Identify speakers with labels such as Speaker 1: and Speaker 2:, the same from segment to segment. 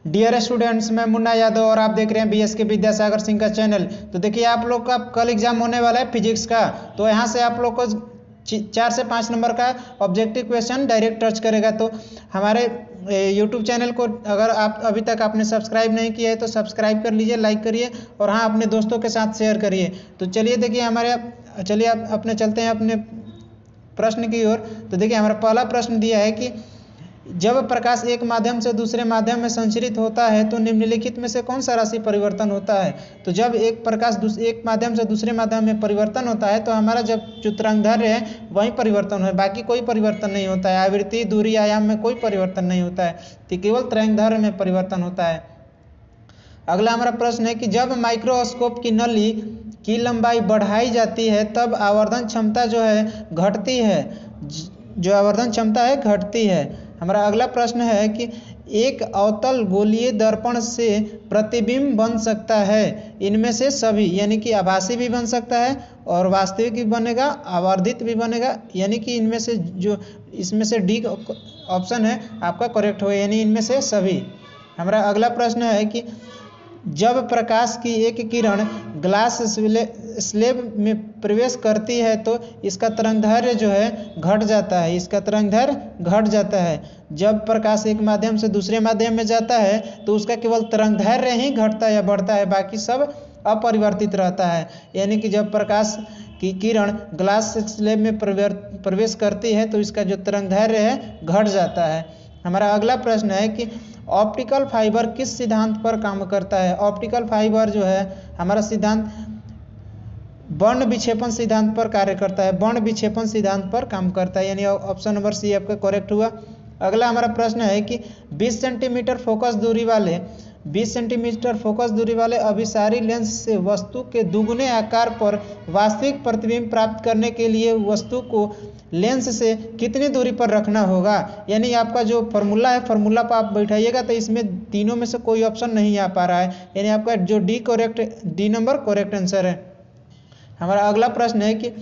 Speaker 1: Dear students, मैं मुन्ना यादव और आप देख रहे हैं बीएसके विद्यासागर सिंह का चैनल। तो देखिए, आप लोग का कल एग्जाम होने वाला है फिजिक्स का। तो यहाँ से आप लोग को 4 से 5 नंबर का ऑब्जेक्टिव क्वेश्चन डायरेक्ट टच करेगा। तो हमारे यूट्यूब चैनल को अगर आप अभी तक आपने सब्सक्राइब नहीं किया है तो सब्सक्राइब कर लीजिए, लाइक करिए और हाँ, अपने दोस्तों के साथ शेयर करिए। तो चलिए देखिए चलिए आप अपने चलते हैं अपने प्रश्न की ओर। तो देखिए, हमारा पहला प्रश्न दिया है कि जब प्रकाश एक माध्यम से दूसरे माध्यम में संचरित होता है तो निम्नलिखित में से कौन सा राशि परिवर्तन होता है। तो जब एक प्रकाश एक माध्यम से दूसरे माध्यम में परिवर्तन होता है तो हमारा जब जो तरंगदैर्घ्य है वही परिवर्तन है, बाकी कोई परिवर्तन नहीं होता है। आवृत्ति, दूरी, आयाम में कोई परिवर्तन नहीं होता है, तो केवल तरंगदैर्घ्य में परिवर्तन होता है। अगला हमारा प्रश्न है कि जब माइक्रोस्कोप की नली की लंबाई बढ़ाई जाती है तब आवर्धन क्षमता जो है घटती है, जो आवर्धन क्षमता है घटती है। हमारा अगला प्रश्न है कि एक अवतल गोलीय दर्पण से प्रतिबिंब बन सकता है इनमें से सभी, यानी कि आभासी भी बन सकता है और वास्तविक भी बनेगा, आवर्धित भी बनेगा, यानी कि इनमें से इसमें से डी ऑप्शन है आपका करेक्ट होगा, यानी इनमें से सभी। हमारा अगला प्रश्न है कि जब प्रकाश की एक किरण ग्लास स्लेब में प्रवेश करती है तो इसका तरंगदैर्घ्य जो है घट जाता है, इसका तरंगदैर्घ्य घट जाता है। जब प्रकाश एक माध्यम से दूसरे माध्यम में जाता है तो उसका केवल तरंगदैर्घ्य ही घटता है या बढ़ता है, बाकी सब अपरिवर्तित रहता है। यानी कि जब प्रकाश की किरण ग्लास स्लेब में प्रवेश करती है तो इसका जो तरंगदैर्घ्य है घट जाता है। हमारा अगला प्रश्न है कि ऑप्टिकल फाइबर किस सिद्धांत पर काम करता है। ऑप्टिकल फाइबर जो है हमारा सिद्धांत वर्ण विक्षेपण सिद्धांत पर कार्य करता है, वर्ण विक्षेपण सिद्धांत पर काम करता है, यानी ऑप्शन नंबर सी आपका करेक्ट हुआ। अगला हमारा प्रश्न है कि 20 सेंटीमीटर फोकस दूरी वाले अभिसारी लेंस से वस्तु के दुगुने आकार पर वास्तविक प्रतिबिंब प्राप्त करने के लिए वस्तु को लेंस से कितनी दूरी पर रखना होगा। यानी आपका जो फार्मूला है, फार्मूला पर आप बैठाइएगा तो इसमें तीनों में से कोई ऑप्शन नहीं आ पा रहा है, यानी आपका जो डी नंबर करेक्ट आंसर है। हमारा अगला प्रश्न है कि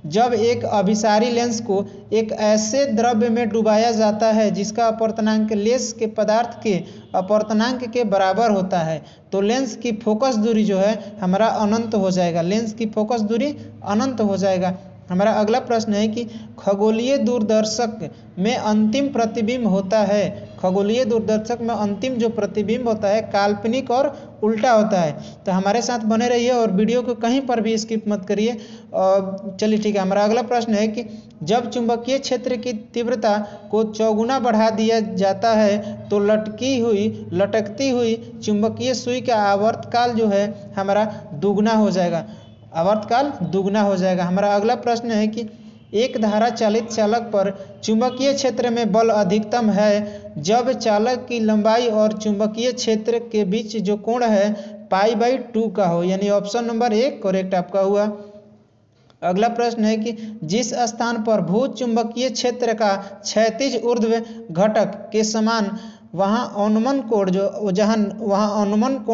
Speaker 1: जब एक अभिसारी लेंस को एक ऐसे द्रव्य में डुबाया जाता है जिसका अपवर्तनांक लेंस के पदार्थ के अपवर्तनांक के बराबर होता है तो लेंस की फोकस दूरी जो है हमारा अनंत हो जाएगा, लेंस की फोकस दूरी अनंत हो जाएगा। हमारा अगला प्रश्न है कि खगोलीय दूरदर्शक में अंतिम प्रतिबिंब होता है, खगोलीय दूरदर्शक में अंतिम जो प्रतिबिंब होता है काल्पनिक और उल्टा होता है। तो हमारे साथ बने रहिए और वीडियो को कहीं पर भी स्किप मत करिए। और चलिए ठीक है, हमारा अगला प्रश्न है कि जब चुंबकीय क्षेत्र की तीव्रता को चौगुना बढ़ा दिया जाता है तो लटकती हुई चुंबकीय सुई का आवर्तकाल जो है हमारा दुगना हो जाएगा, आवर्तकाल दुगना हो जाएगा। हमारा अगला प्रश्न है कि एक धारा चालित चालक पर चुंबकीय क्षेत्र में बल अधिकतम है जब चालक की लंबाई और चुंबकीय क्षेत्र के बीच जो कोण है π/2 का हो, यानी ऑप्शन नंबर 1 करेक्ट आपका हुआ। अगला प्रश्न है कि जिस स्थान पर भू चुंबकीय क्षेत्र का क्षैतिज ऊर्ध्व घटक के समान वहाँ अवनमन कोण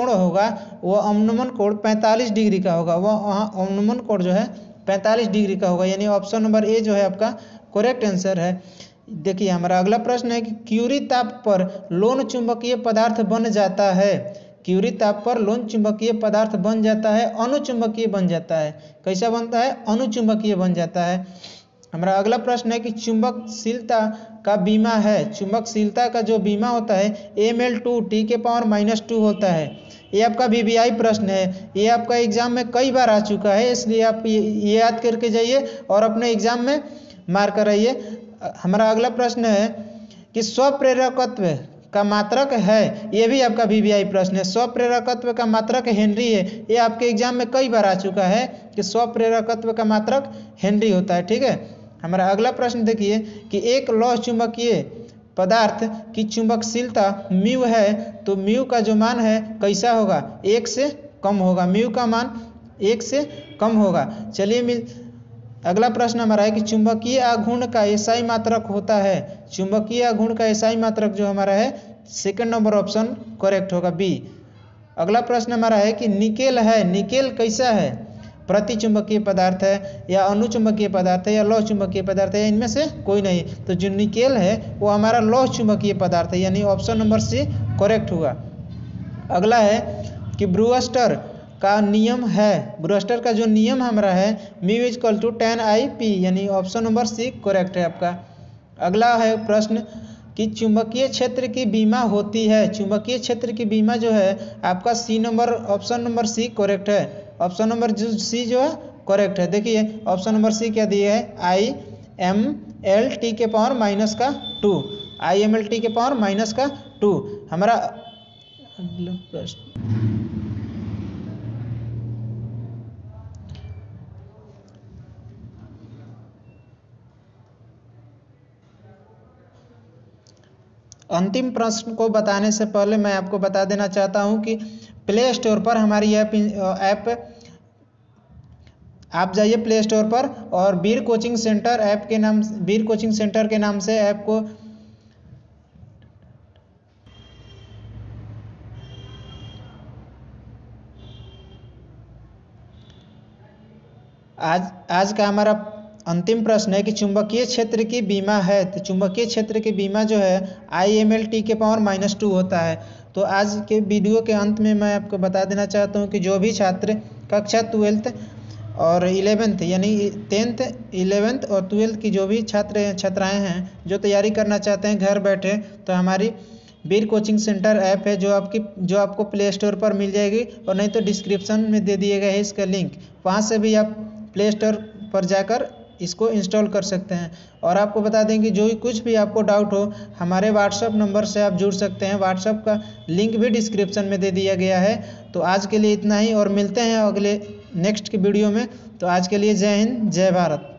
Speaker 1: होगा वह अवनमन कोण 45 डिग्री का होगा, वहाँ अवनमन कोण जो है 45 डिग्री का होगा, यानी ऑप्शन नंबर ए जो है आपका करेक्ट आंसर है। देखिए, हमारा अगला प्रश्न है कि क्यूरी ताप पर लोन चुंबकीय पदार्थ बन जाता है, क्यूरी ताप पर लोन चुंबकीय पदार्थ बन जाता है, अनुचुंबकीय बन जाता है। कैसा बनता है? अनुचुंबकीय बन जाता है। हमारा अगला प्रश्न है कि चुंबकशीलता का बीमा है, चुंबकशीलता का जो बीमा होता है ml2 T⁻² होता है। ये आपका VBI प्रश्न है, ये आपका एग्जाम में कई बार आ चुका है, इसलिए आप ये याद करके जाइए और अपने एग्जाम में मार्क कराइए। हमारा अगला प्रश्न है कि स्वप्रेरकत्व का मात्रक है, ये भी आपका VBI प्रश्न है। स्वप्रेरकत्व का मात्रक हेनरी है, ये आपके एग्जाम में कई बार आ चुका है कि स्वप्रेरकत्व का मात्रक हेनरी होता है। ठीक है, हमारा अगला प्रश्न देखिए कि एक लौह चुंबकीय पदार्थ की चुंबकशीलता म्यू है तो म्यू का जो मान है कैसा होगा? 1 से कम होगा, म्यू का मान 1 से कम होगा। चलिए अगला प्रश्न हमारा है कि चुंबकीय आघूर्ण का एसआई मात्रक होता है, चुंबकीय आघूर्ण का एसआई मात्रक जो हमारा है सेकंड नंबर ऑप्शन करेक्ट होगा, बी। अगला प्रश्न हमारा है कि निकेल है, निकेल कैसा है? प्रति चुंबकीय पदार्थ है या अनुचुंबकीय पदार्थ है या लौह चुंबकीय पदार्थ है, इनमें से कोई नहीं। तो जो निकेल है वो हमारा लौह चुंबकीय पदार्थ है, यानी ऑप्शन नंबर सी करेक्ट हुआ। अगला है कि ब्रूस्टर का नियम है, ब्रूस्टर का जो नियम हमारा है mu is equal to 10I/P, यानी ऑप्शन नंबर सी करेक्ट है आपका। अगला है प्रश्न कि चुंबकीय क्षेत्र की बीमा होती है, चुंबकीय क्षेत्र की बीमा जो है आपका C number, option number C correct है। ऑप्शन नंबर सी जो है करेक्ट है। देखिए ऑप्शन नंबर सी क्या दिए है, IMLT के पावर माइनस का 2, IMLT के पावर माइनस का 2 हमारा अगला प्रश्न। अंतिम प्रश्न को बताने से पहले मैं आपको बता देना चाहता हूं कि प्ले स्टोर पर हमारी ऐप आप जाइए प्ले स्टोर पर और वीर कोचिंग सेंटर ऐप के नाम, वीर कोचिंग सेंटर के नाम से ऐप को आज का हमारा अंतिम प्रश्न है कि चुंबकीय क्षेत्र की बीमा है, तो चुंबकीय क्षेत्र की बीमा जो है IMLT के पावर -2 होता है। तो आज के वीडियो के अंत में मैं आपको बता देना चाहता हूं कि जो भी छात्र कक्षा 12 और 11th यानी 10th 11th और 12th की जो भी छात्राएं हैं जो तैयारी करना चाहते हैं घर बैठे, तो हमारी वीर कोचिंग सेंटर ऐप है जो आपको प्ले स्टोर पर मिल जाएगी, और नहीं तो डिस्क्रिप्शन में दे दिए गए है इसका लिंक, वहाँ से भी आप प्ले स्टोर पर जाकर इसको इंस्टॉल कर सकते हैं। और आपको बता दें कि जो कुछ भी आपको डाउट हो हमारे व्हाट्सएप नंबर से आप जुड़ सकते हैं, व्हाट्सएप का लिंक भी डिस्क्रिप्शन में दे दिया गया है। तो आज के लिए इतना ही, और मिलते हैं अगले नेक्स्ट की वीडियो में। तो आज के लिए जय हिंद, जय भारत।